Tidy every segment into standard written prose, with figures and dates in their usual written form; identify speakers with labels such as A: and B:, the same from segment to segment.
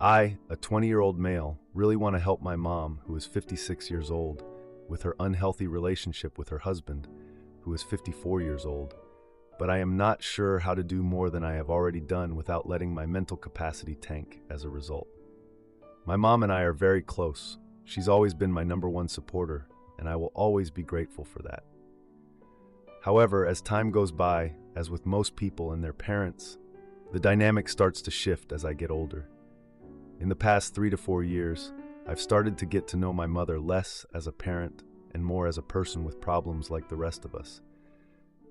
A: I, a 20-year-old male, really want to help my mom, who is 56 years old, with her unhealthy relationship with her husband, who is 54 years old, but I am not sure how to do more than I have already done without letting my mental capacity tank as a result. My mom and I are very close. She's always been my #1 supporter, and I will always be grateful for that. However, as time goes by, as with most people and their parents, the dynamic starts to shift as I get older. In the past 3 to 4 years, I've started to get to know my mother less as a parent and more as a person with problems like the rest of us.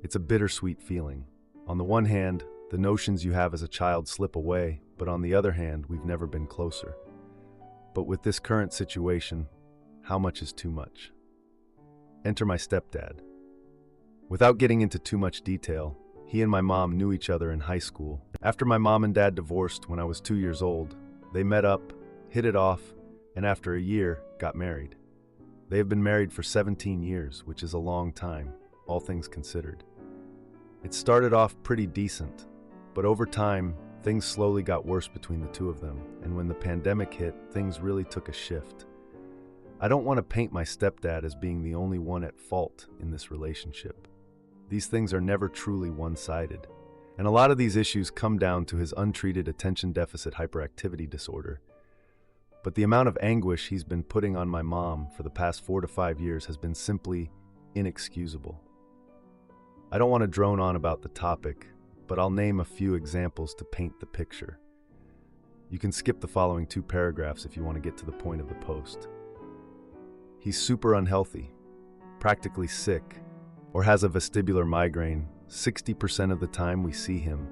A: It's a bittersweet feeling. On the one hand, the notions you have as a child slip away, but on the other hand, we've never been closer. But with this current situation, how much is too much? Enter my stepdad. Without getting into too much detail, he and my mom knew each other in high school. After my mom and dad divorced when I was 2 years old, they met up, hit it off, and after a year, got married. They have been married for 17 years, which is a long time, all things considered. It started off pretty decent, but over time, things slowly got worse between the two of them, and when the pandemic hit, things really took a shift. I don't want to paint my stepdad as being the only one at fault in this relationship. These things are never truly one-sided, and a lot of these issues come down to his untreated attention deficit hyperactivity disorder. But the amount of anguish he's been putting on my mom for the past 4 to 5 years has been simply inexcusable. I don't want to drone on about the topic, but I'll name a few examples to paint the picture. You can skip the following 2 paragraphs if you want to get to the point of the post. He's super unhealthy, practically sick, or has a vestibular migraine 60% of the time we see him,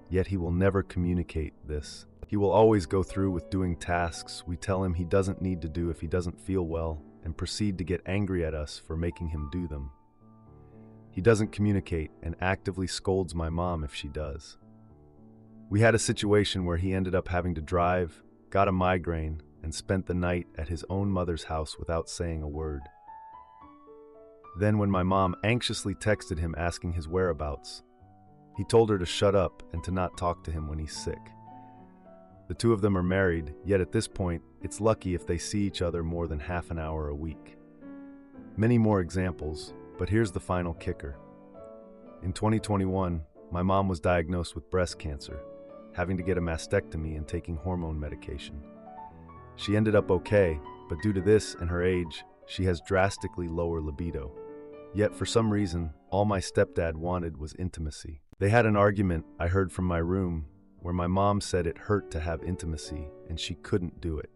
A: yet he will never communicate this. He will always go through with doing tasks we tell him he doesn't need to do if he doesn't feel well, and proceed to get angry at us for making him do them. He doesn't communicate and actively scolds my mom if she does. We had a situation where he ended up having to drive, got a migraine, and spent the night at his own mother's house without saying a word. Then when my mom anxiously texted him asking his whereabouts, he told her to shut up and to not talk to him when he's sick. The two of them are married, yet at this point, it's lucky if they see each other more than half an hour a week. Many more examples, but here's the final kicker. In 2021, my mom was diagnosed with breast cancer, having to get a mastectomy and taking hormone medication. She ended up okay, but due to this and her age, she has drastically lower libido. Yet for some reason, all my stepdad wanted was intimacy. They had an argument I heard from my room where my mom said it hurt to have intimacy and she couldn't do it,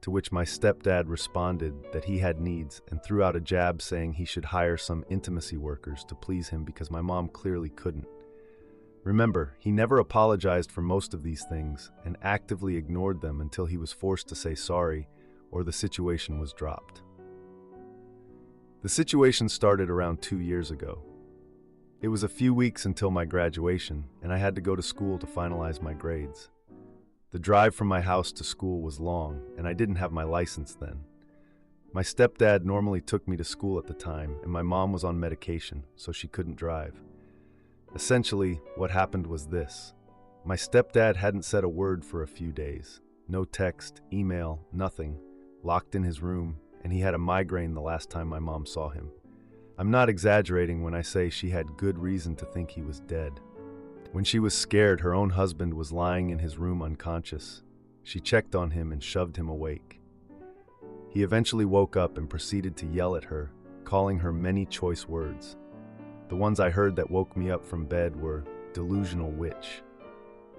A: to which my stepdad responded that he had needs and threw out a jab saying he should hire some intimacy workers to please him because my mom clearly couldn't. Remember, he never apologized for most of these things and actively ignored them until he was forced to say sorry or the situation was dropped. The situation started around 2 years ago. It was a few weeks until my graduation, and I had to go to school to finalize my grades. The drive from my house to school was long, and I didn't have my license then. My stepdad normally took me to school at the time, and my mom was on medication, so she couldn't drive. Essentially, what happened was this. My stepdad hadn't said a word for a few days. No text, email, nothing. Locked in his room, and he had a migraine the last time my mom saw him. I'm not exaggerating when I say she had good reason to think he was dead. When she was scared her own husband was lying in his room unconscious, she checked on him and shoved him awake. He eventually woke up and proceeded to yell at her, calling her many choice words. The ones I heard that woke me up from bed were delusional witch.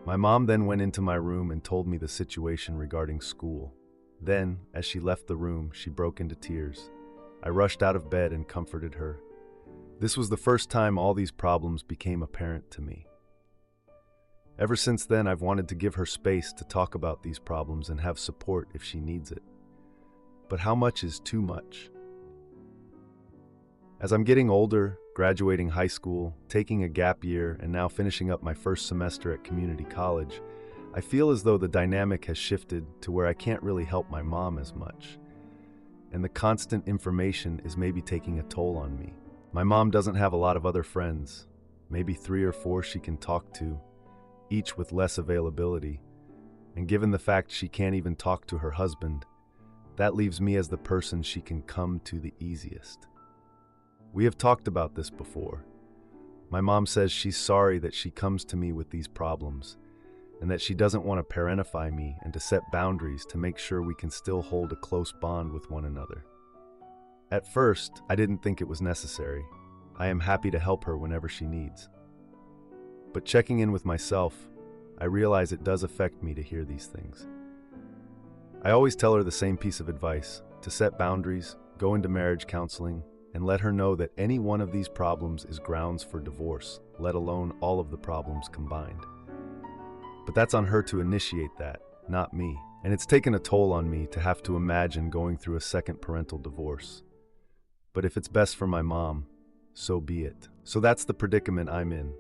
A: My mom then went into my room and told me the situation regarding school. Then, as she left the room, she broke into tears. I rushed out of bed and comforted her. This was the first time all these problems became apparent to me. Ever since then, I've wanted to give her space to talk about these problems and have support if she needs it. But how much is too much? As I'm getting older, graduating high school, taking a gap year, and now finishing up my first semester at community college, I feel as though the dynamic has shifted to where I can't really help my mom as much. And the constant information is maybe taking a toll on me. My mom doesn't have a lot of other friends, maybe 3 or 4 she can talk to, each with less availability. And given the fact she can't even talk to her husband, that leaves me as the person she can come to the easiest. We have talked about this before. My mom says she's sorry that she comes to me with these problems, and that she doesn't want to parentify me and to set boundaries to make sure we can still hold a close bond with one another. At first, I didn't think it was necessary. I am happy to help her whenever she needs. But checking in with myself, I realize it does affect me to hear these things. I always tell her the same piece of advice: to set boundaries, go into marriage counseling, and let her know that any one of these problems is grounds for divorce, let alone all of the problems combined. But that's on her to initiate that, not me. And it's taken a toll on me to have to imagine going through a second parental divorce. But if it's best for my mom, so be it. So that's the predicament I'm in.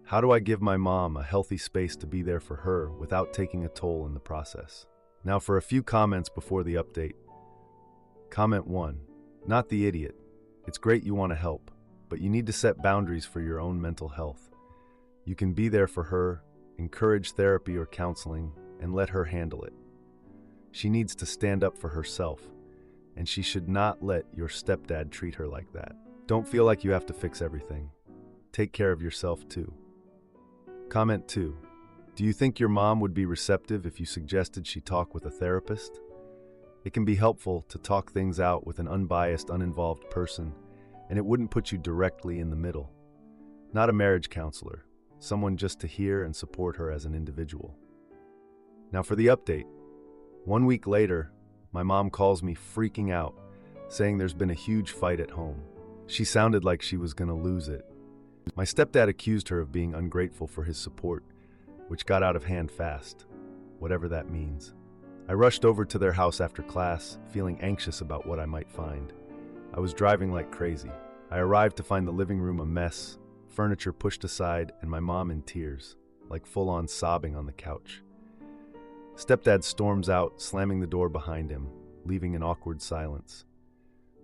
A: How do I give my mom a healthy space to be there for her without taking a toll in the process? Now for a few comments before the update. Comment 1. Not the idiot. It's great you want to help, but you need to set boundaries for your own mental health. You can be there for her, encourage therapy or counseling, and let her handle it. She needs to stand up for herself, and she should not let your stepdad treat her like that. Don't feel like you have to fix everything. Take care of yourself too. Comment 2. Do you think your mom would be receptive if you suggested she talk with a therapist? It can be helpful to talk things out with an unbiased, uninvolved person, and it wouldn't put you directly in the middle. Not a marriage counselor, someone just to hear and support her as an individual. Now for the update. 1 week later, my mom calls me freaking out, saying there's been a huge fight at home. She sounded like she was going to lose it. My stepdad accused her of being ungrateful for his support, which got out of hand fast, whatever that means. I rushed over to their house after class, feeling anxious about what I might find. I was driving like crazy. I arrived to find the living room a mess, furniture pushed aside, and my mom in tears, like full-on sobbing on the couch. Stepdad storms out, slamming the door behind him, leaving an awkward silence.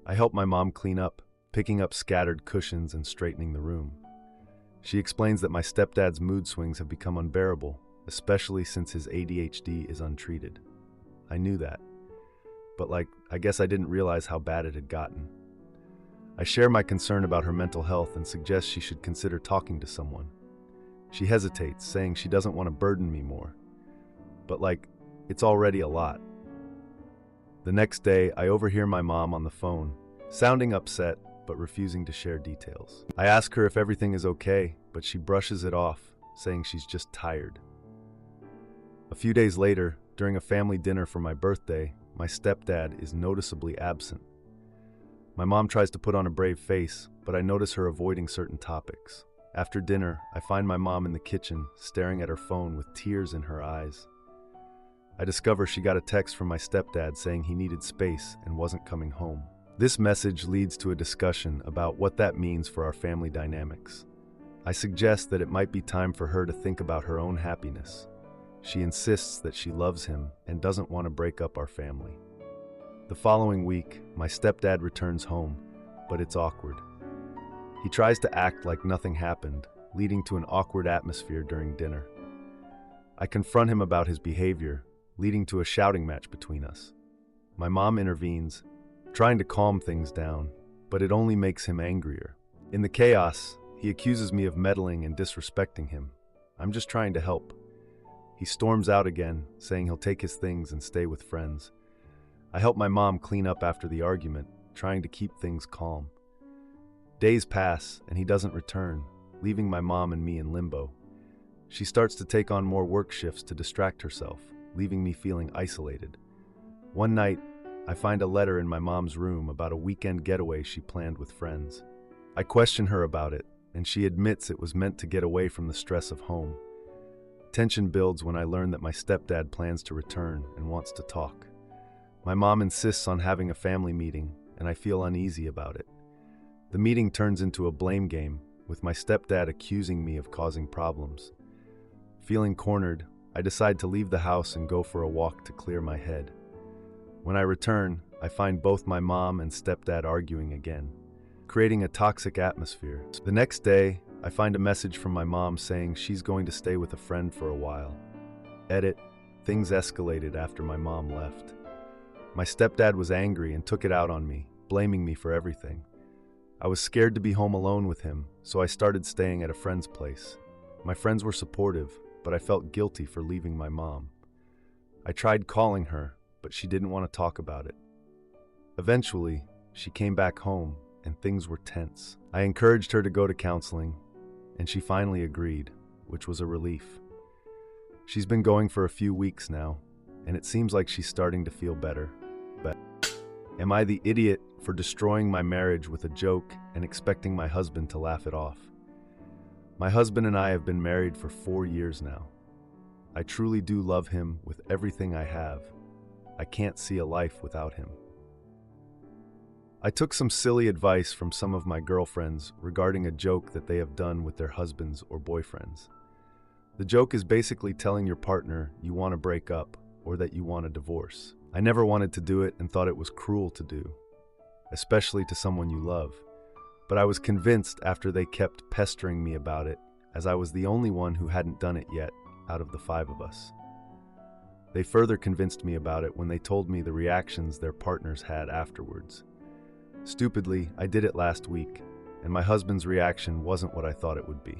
A: I help my mom clean up, picking up scattered cushions and straightening the room. She explains that my stepdad's mood swings have become unbearable, especially since his ADHD is untreated. I knew that, but I guess I didn't realize how bad it had gotten. I share my concern about her mental health and suggest she should consider talking to someone. She hesitates, saying she doesn't want to burden me more. But it's already a lot. The next day, I overhear my mom on the phone, sounding upset, but refusing to share details. I ask her if everything is okay, but she brushes it off, saying she's just tired. A few days later, during a family dinner for my birthday, my stepdad is noticeably absent. My mom tries to put on a brave face, but I notice her avoiding certain topics. After dinner, I find my mom in the kitchen, staring at her phone with tears in her eyes. I discover she got a text from my stepdad saying he needed space and wasn't coming home. This message leads to a discussion about what that means for our family dynamics. I suggest that it might be time for her to think about her own happiness. She insists that she loves him and doesn't want to break up our family. The following week, my stepdad returns home, but it's awkward. He tries to act like nothing happened, leading to an awkward atmosphere during dinner. I confront him about his behavior, leading to a shouting match between us. My mom intervenes, trying to calm things down, but it only makes him angrier. In the chaos, he accuses me of meddling and disrespecting him. I'm just trying to help. He storms out again, saying he'll take his things and stay with friends. I help my mom clean up after the argument, trying to keep things calm. Days pass, and he doesn't return, leaving my mom and me in limbo. She starts to take on more work shifts to distract herself, leaving me feeling isolated. One night, I find a letter in my mom's room about a weekend getaway she planned with friends. I question her about it, and she admits it was meant to get away from the stress of home. Tension builds when I learn that my stepdad plans to return and wants to talk. My mom insists on having a family meeting, and I feel uneasy about it. The meeting turns into a blame game, with my stepdad accusing me of causing problems. Feeling cornered, I decide to leave the house and go for a walk to clear my head. When I return, I find both my mom and stepdad arguing again, creating a toxic atmosphere. The next day, I find a message from my mom saying she's going to stay with a friend for a while. Edit, things escalated after my mom left. My stepdad was angry and took it out on me, blaming me for everything. I was scared to be home alone with him, so I started staying at a friend's place. My friends were supportive, but I felt guilty for leaving my mom. I tried calling her, but she didn't want to talk about it. Eventually, she came back home, and things were tense. I encouraged her to go to counseling, and she finally agreed, which was a relief. She's been going for a few weeks now, and it seems like she's starting to feel better. But am I the idiot for destroying my marriage with a joke and expecting my husband to laugh it off? My husband and I have been married for 4 years now. I truly do love him with everything I have. I can't see a life without him. I took some silly advice from some of my girlfriends regarding a joke that they have done with their husbands or boyfriends. The joke is basically telling your partner you want to break up or that you want a divorce. I never wanted to do it and thought it was cruel to do, especially to someone you love. But I was convinced after they kept pestering me about it, as I was the only one who hadn't done it yet out of the 5 of us. They further convinced me about it when they told me the reactions their partners had afterwards. Stupidly, I did it last week, and my husband's reaction wasn't what I thought it would be.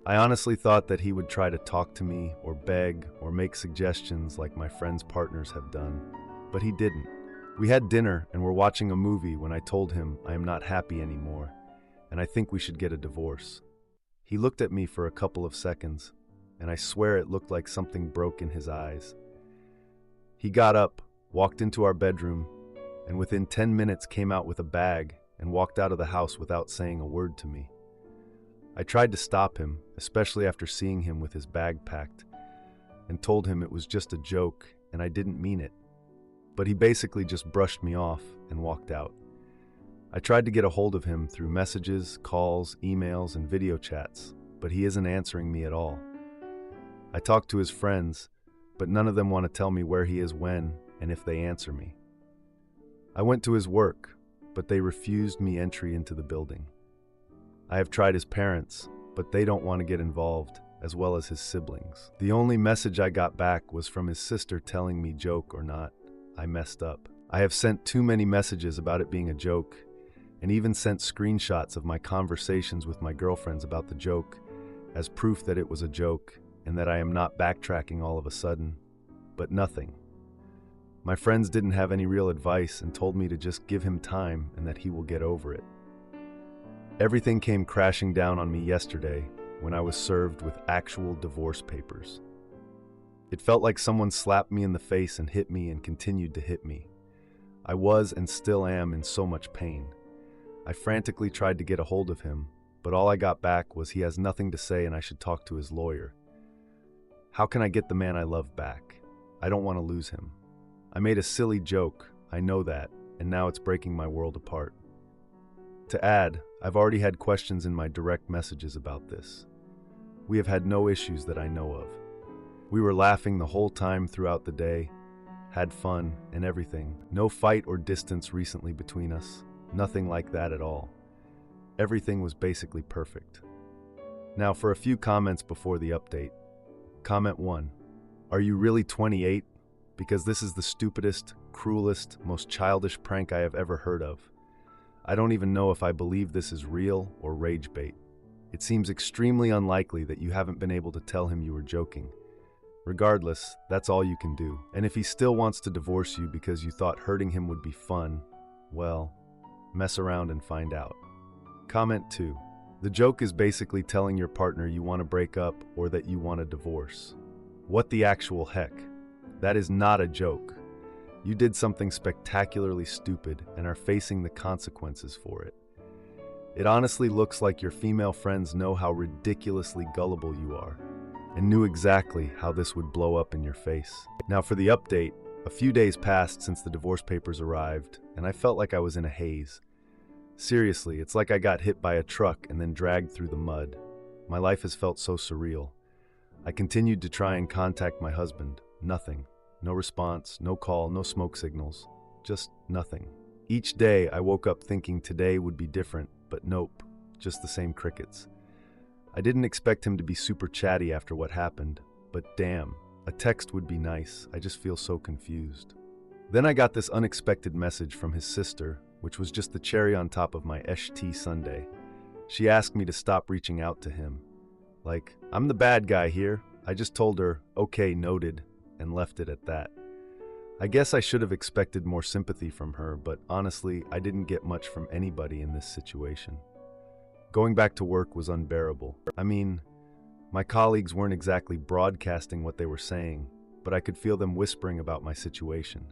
A: I honestly thought that he would try to talk to me or beg or make suggestions like my friends' partners have done, but he didn't. We had dinner and were watching a movie when I told him I am not happy anymore, and I think we should get a divorce. He looked at me for a couple of seconds, and I swear it looked like something broke in his eyes. He got up, walked into our bedroom, and within 10 minutes came out with a bag and walked out of the house without saying a word to me. I tried to stop him, especially after seeing him with his bag packed, and told him it was just a joke and I didn't mean it. But he basically just brushed me off and walked out. I tried to get a hold of him through messages, calls, emails, and video chats, but he isn't answering me at all. I talked to his friends, but none of them want to tell me where he is when and if they answer me. I went to his work, but they refused me entry into the building. I have tried his parents, but they don't want to get involved, as well as his siblings. The only message I got back was from his sister telling me, joke or not, I messed up. I have sent too many messages about it being a joke, and even sent screenshots of my conversations with my girlfriends about the joke as proof that it was a joke and that I am not backtracking all of a sudden, but nothing. My friends didn't have any real advice and told me to just give him time and that he will get over it. Everything came crashing down on me yesterday when I was served with actual divorce papers. It felt like someone slapped me in the face and hit me and continued to hit me. I was and still am in so much pain. I frantically tried to get a hold of him, but all I got back was he has nothing to say and I should talk to his lawyer. How can I get the man I love back? I don't want to lose him. I made a silly joke, I know that, and now it's breaking my world apart. To add, I've already had questions in my direct messages about this. We have had no issues that I know of. We were laughing the whole time throughout the day, had fun and everything. No fight or distance recently between us, nothing like that at all. Everything was basically perfect. Now for a few comments before the update. Comment 1. Are you really 28? Because this is the stupidest, cruelest, most childish prank I have ever heard of. I don't even know if I believe this is real or rage bait. It seems extremely unlikely that you haven't been able to tell him you were joking. Regardless, that's all you can do. And if he still wants to divorce you because you thought hurting him would be fun, well, mess around and find out. Comment 2. The joke is basically telling your partner you want to break up or that you want a divorce. What the actual heck? That is not a joke. You did something spectacularly stupid and are facing the consequences for it. It honestly looks like your female friends know how ridiculously gullible you are and knew exactly how this would blow up in your face. Now for the update, a few days passed since the divorce papers arrived and I felt like I was in a haze. Seriously, it's like I got hit by a truck and then dragged through the mud. My life has felt so surreal. I continued to try and contact my husband. Nothing. No response, no call, no smoke signals. Just nothing. Each day I woke up thinking today would be different, but nope, just the same crickets. I didn't expect him to be super chatty after what happened, but damn, A text would be nice. I just feel so confused. Then I got this unexpected message from his sister, which was just the cherry on top of my tea sundae. She asked me to stop reaching out to him. Like, I'm the bad guy here. I just told her, okay, noted, and left it at that. I guess I should have expected more sympathy from her, but honestly, I didn't get much from anybody in this situation. Going back to work was unbearable. I mean, my colleagues weren't exactly broadcasting what they were saying, but I could feel them whispering about my situation.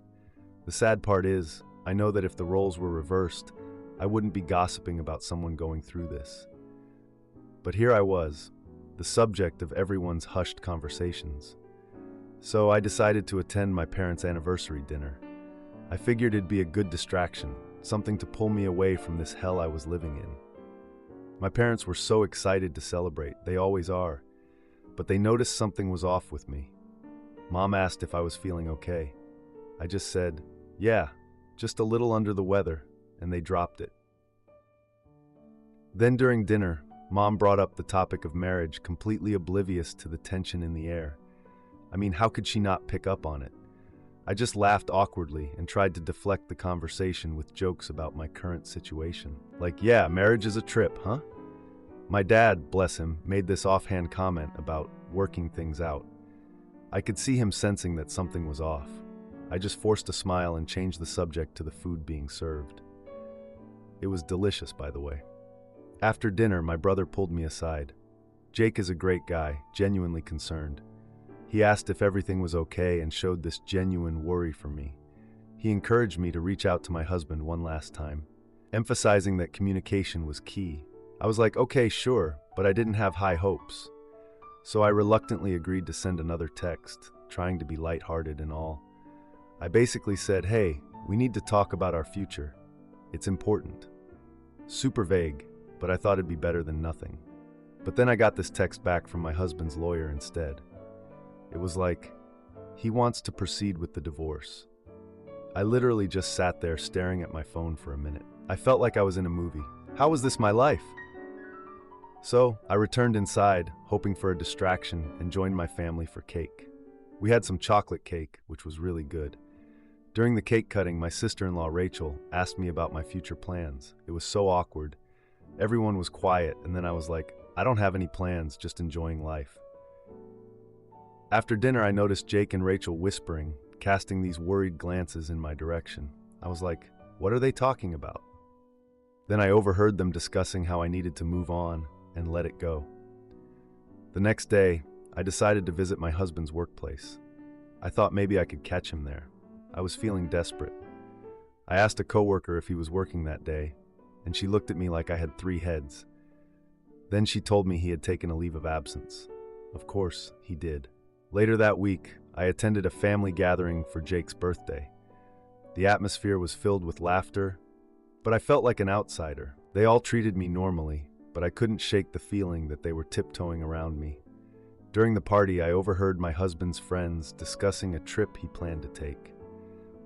A: The sad part is, I know that if the roles were reversed, I wouldn't be gossiping about someone going through this. But here I was, the subject of everyone's hushed conversations. So I decided to attend my parents' anniversary dinner. I figured it'd be a good distraction, something to pull me away from this hell I was living in. My parents were so excited to celebrate, they always are, but they noticed something was off with me. Mom asked if I was feeling okay. I just said, yeah, just a little under the weather, and they dropped it. Then during dinner, Mom brought up the topic of marriage, completely oblivious to the tension in the air. I mean, how could she not pick up on it? I just laughed awkwardly and tried to deflect the conversation with jokes about my current situation. Like, yeah, marriage is a trip, huh? My dad, bless him, made this offhand comment about working things out. I could see him sensing that something was off. I just forced a smile and changed the subject to the food being served. It was delicious, by the way. After dinner, my brother pulled me aside. Jake is a great guy, genuinely concerned. He asked if everything was okay and showed this genuine worry for me. He encouraged me to reach out to my husband one last time, emphasizing that communication was key. I was like, okay, sure, but I didn't have high hopes. So I reluctantly agreed to send another text, trying to be lighthearted and all. I basically said, hey, we need to talk about our future. It's important. Super vague, but I thought it'd be better than nothing. But then I got this text back from my husband's lawyer instead. It was like, he wants to proceed with the divorce. I literally just sat there staring at my phone for a minute. I felt like I was in a movie. How was this my life? So I returned inside, hoping for a distraction, and joined my family for cake. We had some chocolate cake, which was really good. During the cake cutting, my sister-in-law Rachel asked me about my future plans. It was so awkward. Everyone was quiet, and then I was like, I don't have any plans, just enjoying life. After dinner, I noticed Jake and Rachel whispering, casting these worried glances in my direction. I was like, what are they talking about? Then I overheard them discussing how I needed to move on and let it go. The next day, I decided to visit my husband's workplace. I thought maybe I could catch him there. I was feeling desperate. I asked a coworker if he was working that day, and she looked at me like I had 3 heads. Then she told me he had taken a leave of absence. Of course, he did. Later that week, I attended a family gathering for Jake's birthday. The atmosphere was filled with laughter, but I felt like an outsider. They all treated me normally, but I couldn't shake the feeling that they were tiptoeing around me. During the party, I overheard my husband's friends discussing a trip he planned to take.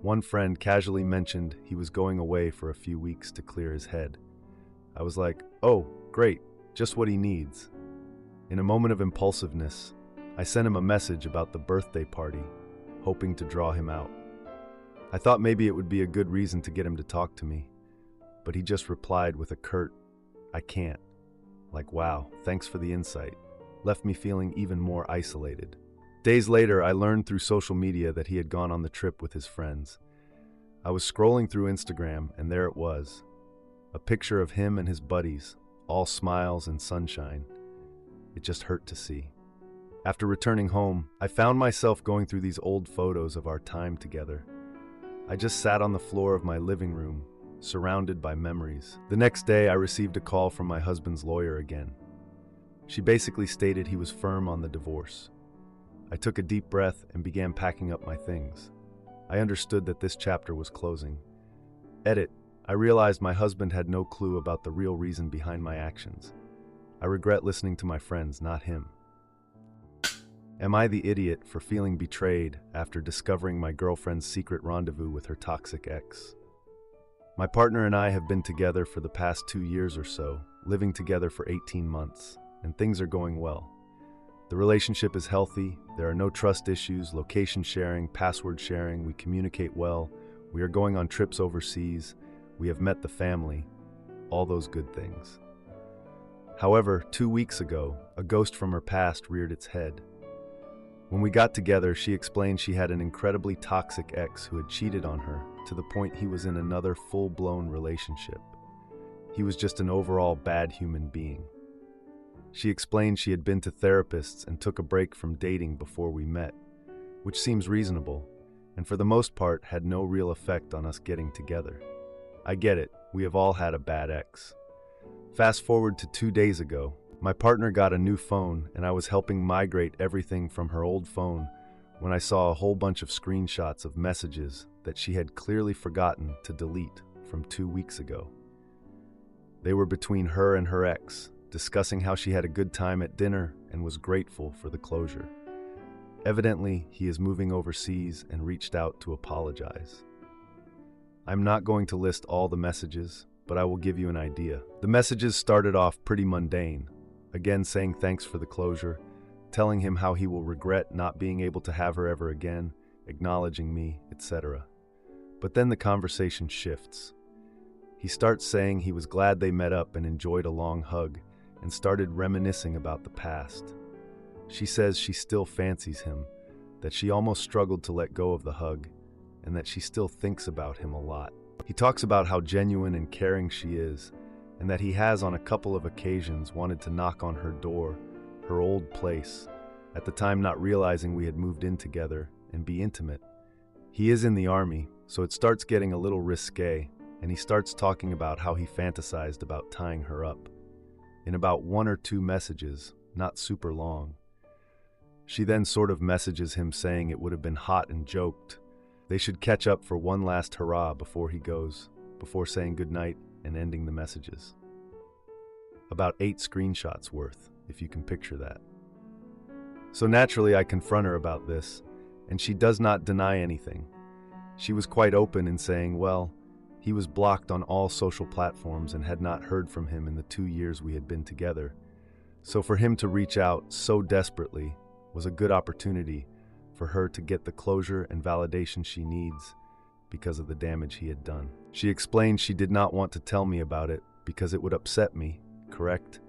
A: One friend casually mentioned he was going away for a few weeks to clear his head. I was like, oh, great, just what he needs. In a moment of impulsiveness, I sent him a message about the birthday party, hoping to draw him out. I thought maybe it would be a good reason to get him to talk to me, but he just replied with a curt, I can't. Like, wow, thanks for the insight. Left me feeling even more isolated. Days later, I learned through social media that he had gone on the trip with his friends. I was scrolling through Instagram, and there it was. A picture of him and his buddies, all smiles and sunshine. It just hurt to see. After returning home, I found myself going through these old photos of our time together. I just sat on the floor of my living room, surrounded by memories. The next day, I received a call from my husband's lawyer again. She basically stated he was firm on the divorce. I took a deep breath and began packing up my things. I understood that this chapter was closing. Edit. I realized my husband had no clue about the real reason behind my actions. I regret listening to my friends, not him. Am I the idiot for feeling betrayed after discovering my girlfriend's secret rendezvous with her toxic ex? My partner and I have been together for the past 2 years or so, living together for 18 months, and things are going well. The relationship is healthy, there are no trust issues, location sharing, password sharing, we communicate well, we are going on trips overseas, we have met the family, all those good things. However, 2 weeks ago, a ghost from her past reared its head. When we got together, she explained she had an incredibly toxic ex who had cheated on her to the point he was in another full-blown relationship. He was just an overall bad human being. She explained she had been to therapists and took a break from dating before we met, which seems reasonable, and for the most part had no real effect on us getting together. I get it, we have all had a bad ex. Fast forward to 2 days ago, my partner got a new phone and I was helping migrate everything from her old phone when I saw a whole bunch of screenshots of messages that she had clearly forgotten to delete from 2 weeks ago. They were between her and her ex, discussing how she had a good time at dinner and was grateful for the closure. Evidently, he is moving overseas and reached out to apologize. I'm not going to list all the messages, but I will give you an idea. The messages started off pretty mundane, again saying thanks for the closure, telling him how he will regret not being able to have her ever again, acknowledging me, etc. But then the conversation shifts. He starts saying he was glad they met up and enjoyed a long hug, and started reminiscing about the past. She says she still fancies him, that she almost struggled to let go of the hug, and that she still thinks about him a lot. He talks about how genuine and caring she is, and that he has on a couple of occasions wanted to knock on her door, her old place, at the time not realizing we had moved in together, and be intimate. He is in the army, so it starts getting a little risque, and he starts talking about how he fantasized about tying her up. In about 1 or 2 messages, not super long. She then sort of messages him saying it would have been hot and joked. They should catch up for one last hurrah before he goes, before saying goodnight and ending the messages. About 8 screenshots worth, if you can picture that. So naturally I confront her about this, and she does not deny anything. She was quite open in saying, well, he was blocked on all social platforms and had not heard from him in the 2 years we had been together. So for him to reach out so desperately was a good opportunity for her to get the closure and validation she needs because of the damage he had done. She explained she did not want to tell me about it because it would upset me, correct?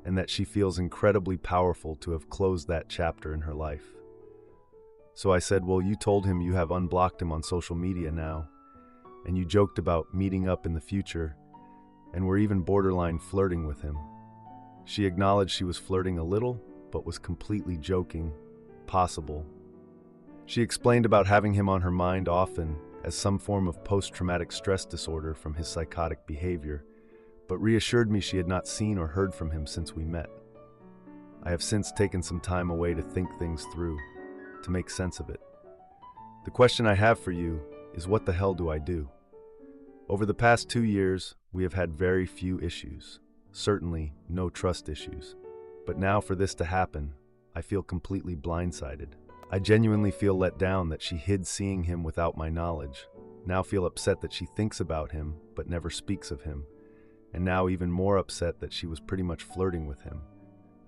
A: And that she feels incredibly powerful to have closed that chapter in her life. So I said, well, you told him you have unblocked him on social media now, and you joked about meeting up in the future, and were even borderline flirting with him. She acknowledged she was flirting a little, but was completely joking, possible. She explained about having him on her mind often as some form of post-traumatic stress disorder from his psychotic behavior, but reassured me she had not seen or heard from him since we met. I have since taken some time away to think things through, to make sense of it. The question I have for you is, what the hell do I do? Over the past 2 years, we have had very few issues, certainly no trust issues. But now for this to happen, I feel completely blindsided. I genuinely feel let down that she hid seeing him without my knowledge, now feel upset that she thinks about him but never speaks of him, and now even more upset that she was pretty much flirting with him.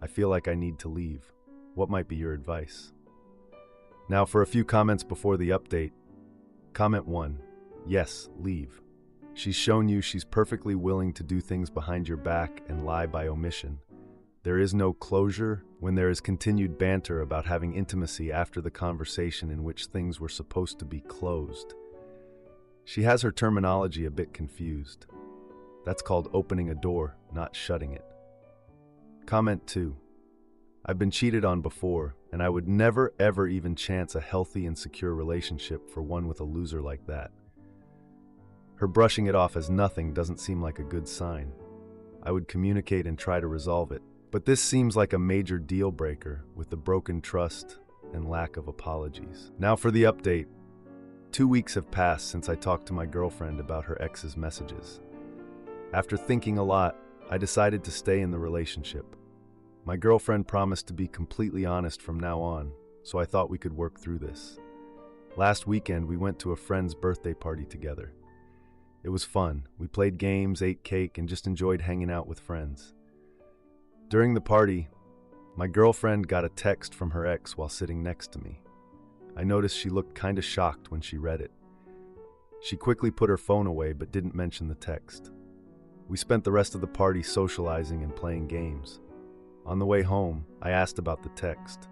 A: I feel like I need to leave. What might be your advice? Now for a few comments before the update. Comment 1. Yes, leave. She's shown you she's perfectly willing to do things behind your back and lie by omission. There is no closure when there is continued banter about having intimacy after the conversation in which things were supposed to be closed. She has her terminology a bit confused. That's called opening a door, not shutting it. Comment 2. I've been cheated on before, and I would never ever even chance a healthy and secure relationship for one with a loser like that. Her brushing it off as nothing doesn't seem like a good sign. I would communicate and try to resolve it, but this seems like a major deal breaker with the broken trust and lack of apologies. Now for the update. 2 weeks have passed since I talked to my girlfriend about her ex's messages. After thinking a lot, I decided to stay in the relationship. My girlfriend promised to be completely honest from now on, so I thought we could work through this. Last weekend, we went to a friend's birthday party together. It was fun. We played games, ate cake, and just enjoyed hanging out with friends. During the party, My girlfriend got a text from her ex while sitting next to me. I noticed she looked kinda shocked when she read it. She quickly put her phone away but didn't mention the text. We spent the rest of the party socializing and playing games. On the way home, I asked about the text.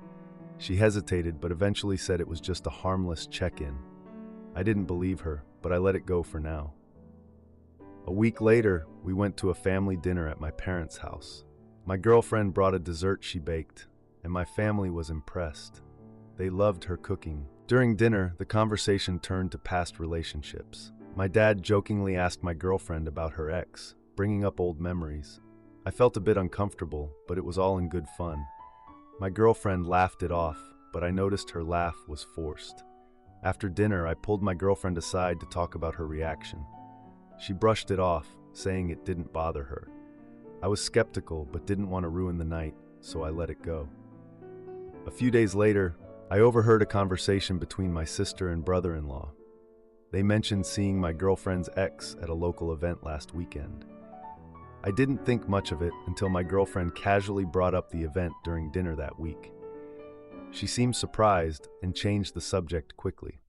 A: She hesitated but eventually said it was just a harmless check-in. I didn't believe her, but I let it go for now. A week later, we went to a family dinner at my parents' house. My girlfriend brought a dessert she baked, and my family was impressed. They loved her cooking. During dinner, the conversation turned to past relationships. My dad jokingly asked my girlfriend about her ex, bringing up old memories. I felt a bit uncomfortable, but it was all in good fun. My girlfriend laughed it off, but I noticed her laugh was forced. After dinner, I pulled my girlfriend aside to talk about her reaction. She brushed it off, saying it didn't bother her. I was skeptical, but didn't want to ruin the night, so I let it go. A few days later, I overheard a conversation between my sister and brother-in-law. They mentioned seeing my girlfriend's ex at a local event last weekend. I didn't think much of it until my girlfriend casually brought up the event during dinner that week. She seemed surprised and changed the subject quickly.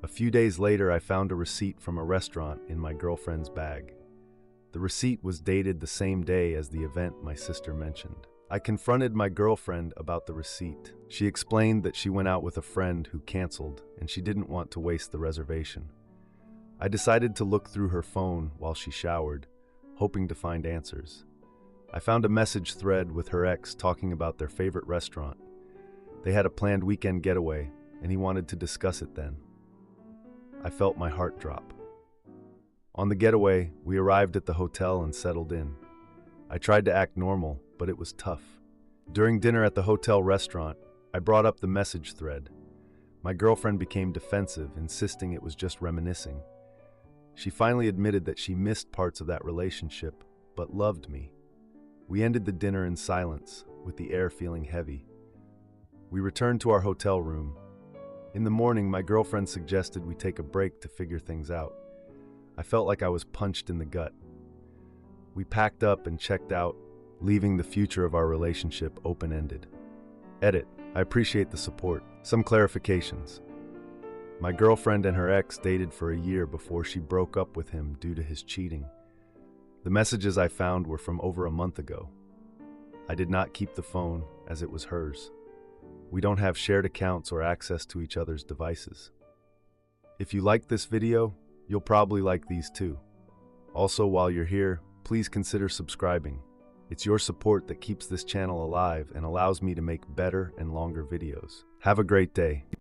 A: A few days later, I found a receipt from a restaurant in my girlfriend's bag. The receipt was dated the same day as the event my sister mentioned. I confronted my girlfriend about the receipt. She explained that she went out with a friend who canceled and she didn't want to waste the reservation. I decided to look through her phone while she showered, hoping to find answers. I found a message thread with her ex talking about their favorite restaurant. They had a planned weekend getaway, and he wanted to discuss it then. I felt my heart drop. On the getaway, we arrived at the hotel and settled in. I tried to act normal, but it was tough. During dinner at the hotel restaurant, I brought up the message thread. My girlfriend became defensive, insisting it was just reminiscing. She finally admitted that she missed parts of that relationship, but loved me. We ended the dinner in silence, with the air feeling heavy. We returned to our hotel room. In the morning, my girlfriend suggested we take a break to figure things out. I felt like I was punched in the gut. We packed up and checked out, leaving the future of our relationship open-ended. Edit. I appreciate the support. Some clarifications. My girlfriend and her ex dated for a year before she broke up with him due to his cheating. The messages I found were from over a month ago. I did not keep the phone, as it was hers. We don't have shared accounts or access to each other's devices. If you liked this video, you'll probably like these too. Also, while you're here, please consider subscribing. It's your support that keeps this channel alive and allows me to make better and longer videos. Have a great day.